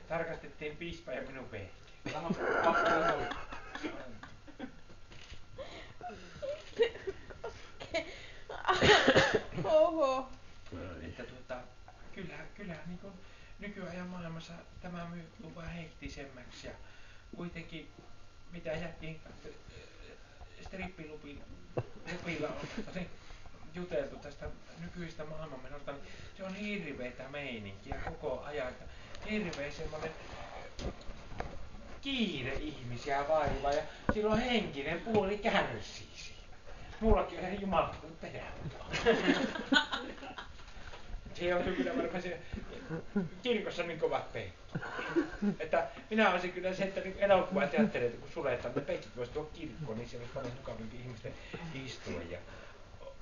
Tarkastettiin piispa ja minun vehkeet. Oho. Että kyllähän niin kuin nykyajan maailmassa tämä muuttuu vaan hektisemmäksi ja kuitenkin mitä jättiin strippilupilla on juteltu tästä nykyistä maailmanmenosta, niin se on hirveetä meininkiä koko ajan. Hirveä semmoinen kiire ihmisiä vaivaa ja silloin henkinen puoli kärsii siitä. Mullakin on ihan jumalattomat perään. Se on kyllä varmaan se kirkossa niin kovat peittot. Että minä olisin kyllä se, että elokuvateattereita kun suletaan, ne peitot voisi tuoda kirkkoon, niin siellä olisi paljon mukavampi ihmisten istua ja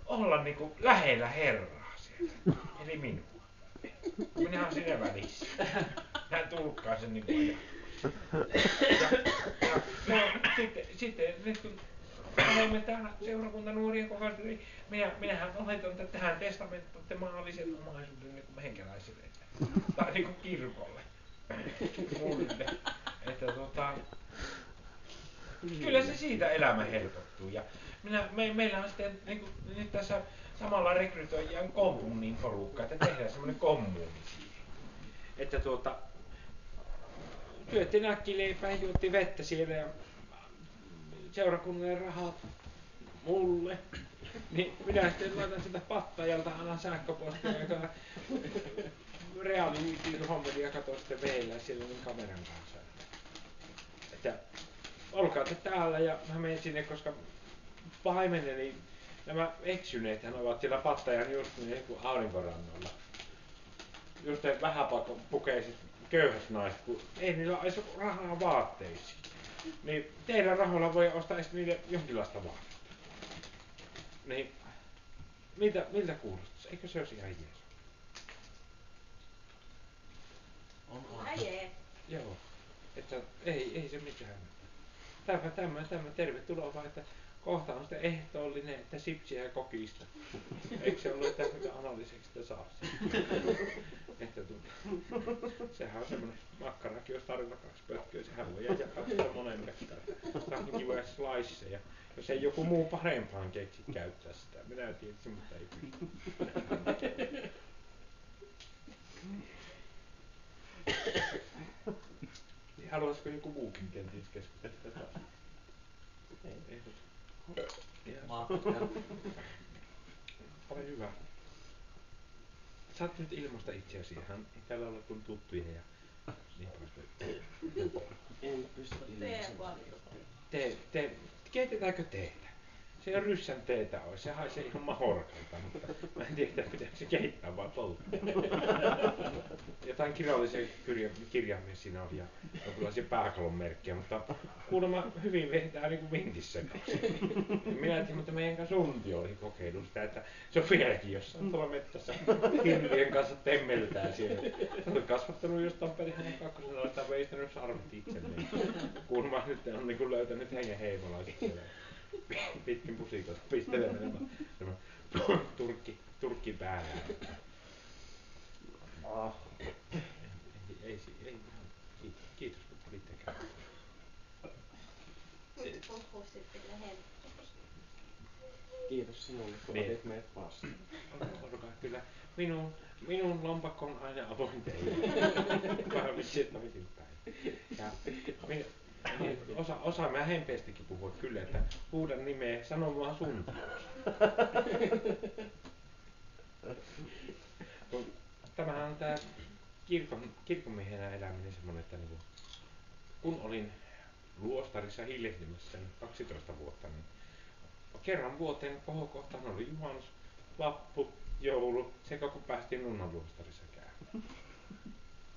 olla niin kuin lähellä Herraa siellä. Eli minua. Minä olen siinä välissä. Minä tulkkaan sen niin kuin sitten nyt kun olemme täällä seurakuntanuorien kohdassa, niin minähän oletan, että tähän testamentoitte maallisen omaisuuden niin kuin meikäläisille. Tai niin kuin kirkolle. Mulle. Että kyllä se siitä elämä helpottuu. Ja meillä on sitten niin kuin, nyt tässä samalla rekrytoijien kommunin porukka, että tehdään semmoinen kommuni siihen. Että syötti nakkileipää, juotti vettä siellä ja seurakunnalle rahaa mulle. Niin minä sitten laitan sitä pattajalta aina sähköpostia, joka reaaliviitiin hommeli ja katsoi sitten veillä siellä niin kameran kanssa. Että olkaa te täällä ja mä menen sinne, koska paimeneni, nämä eksyneethän ovat siellä pattajan just niin kuin aurinkorannolla. Just ne vähäpukeiset köyhät naiset, kun ei niillä ole edes rahaa vaatteisiin. Niin teidän rahoilla voi ostaa edes niille jonkinlaista vaatetta. Niin miltä kuulostaisi? Eikö se olisi ihan jees? On. Jee. Joo. Että ei se mitään. Tämä tervetuloa vaan, että kohta on sitten ehtoollinen, että sipsiä ja kokista. Eikö se ollut, että mitä analyseksi sitä saa? Että sehän on semmoinen makkarakin, jos tarjolla 2 pötköä, sehän voi jakaa sitä monemmeksi. Saa kivoja sliceja. Jos ei joku muu parempaan keksi käyttää sitä. Minä tietysti, mutta ei pysty. Haluaisiko joku muukin kenties keskustella taas? Ei. Ole hyvä. Saat nyt ilmaista itseäsi ihan. Ei täällä ole kuin tuttuja ja niin poispäin. En pysty ilmaisemaan. Keitetäänkö teetä? Se on ryssän teetä olisi. Se haisee ihan mahorkalta, mutta mä en tiedä, pitääkö se keittää vai polttaa. Jotain kirjallisia kirjaimia siinä on ja jonkinlaisia pääkalon merkkejä, mutta kuulemma hyvin vetää niin kuin vintissä. Minä en tiedä, mutta meidän kanssa Sunti oli kokeillut sitä, että se on vieläkin jossain tuolla mettässä hirvien kanssa temmeltää siellä. Se oli kasvattanut jostain perihänä kakkosena, että on veistänyt sarvet itselleen. Kuulemma nyt on niin kuin löytänyt hengen heimolaiset siellä. Pitkin pusikoita pistelemään turkki päällä. Ei. Kiitos kun tulitte käymään. Puhuisitte kyllä helposti. Kiitos sinulle, kun otit meidät vastaan. Olkaa kyllä. Minun lompakko on aina avoin teille. Varmasti toisinpäin. Ja osa mä hempeästikin puhua kyllä, että huudan nimeä, sano vaan Sunti. Tämähän on tää kirkonmiehenä eläminen semmonen, että niin kun olin luostarissa hiljehtimässä 12 vuotta, niin kerran vuoteen kohokohtaan oli juhannus, vappu, joulu sekä kun päästiin nunnan luostarissa käymään.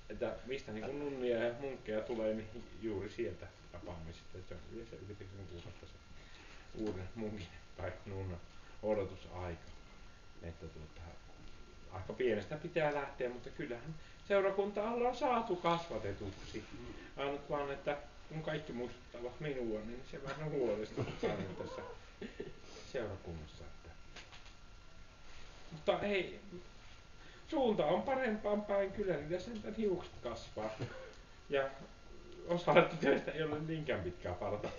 Että mistä niin kun nunnia ja munkkeja tulee, niin juuri sieltä tapaamisesta. Se on yleensä 9 kuukautta se uuden munkin tai nunnan odotusaika. Että aika pienestä pitää lähteä, mutta kyllähän seurakunta ollaan saatu kasvatetuksi. Ainut vaan, että kun kaikki muistuttavat minua, niin se vähän huolestuttaa tässä seurakunnassa. Mutta ei, suunta on parempaan päin, kyllä niitä sentään hiukset kasvaa. Ja osa tytöistä ei ole niinkään pitkää partaa.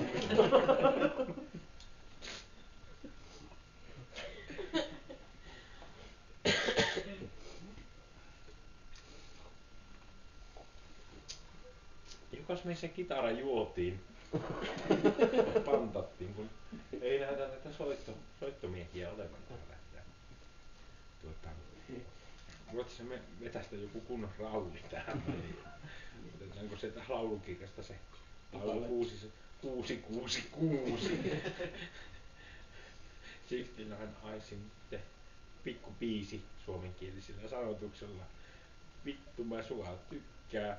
Jokas meissä kitara juotiin. Pantattiin, kun ei näytä näitä soittomiehiä olevan täällä. Voitaisiin me vetästä joku kunnon ralli tähän väliin. Otetaanko sieltä laulukirjasta se laulu 666. 69 Aisin pikku biisi suomenkielisellä sanotuksella. Vittu mä sua tykkää,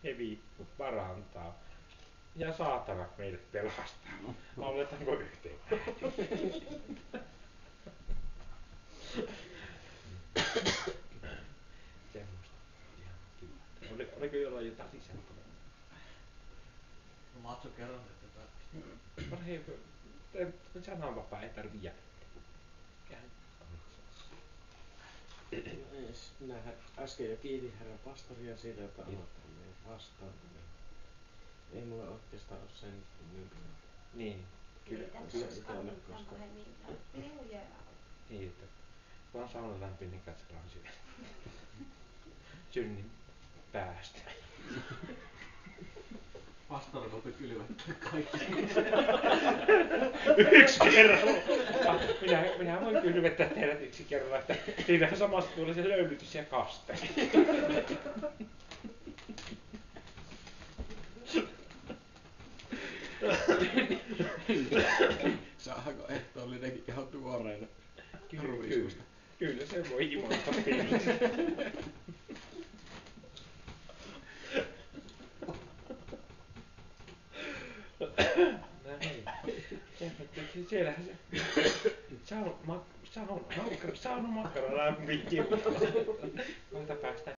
hevi mut parantaa ja saatana meidät pelastaa. Lauletaanko yhteen? Semmoista. Ihan kiva. Oliko jollain jotain sisältöä? Matsu kerran, että Hei, sananvapaa ei tarvii jäädä. Minähän äsken jo kiitin herran pastoria siitä, että aloittaa meidän vastaan. Ei mulla oikeastaan ole sen kummempia. Niin. Kyllä se tässä itsellä, on koska Niin, että vaan sauna lämmin, niin katsotaan siellä. Synnin päästä. pastori voi kylvettää kaikki. Yksi kerralla. Minä voin kylvettää teidät yksi kerralla, että siinähän samassa tuli se löylytys ja kaste. saako ehtoollinenkin ihan tuoreena? Kyllä se voi imasta pilliä. No niin. Siellähän se saunamakara lämmin kiuas. Kohta päästään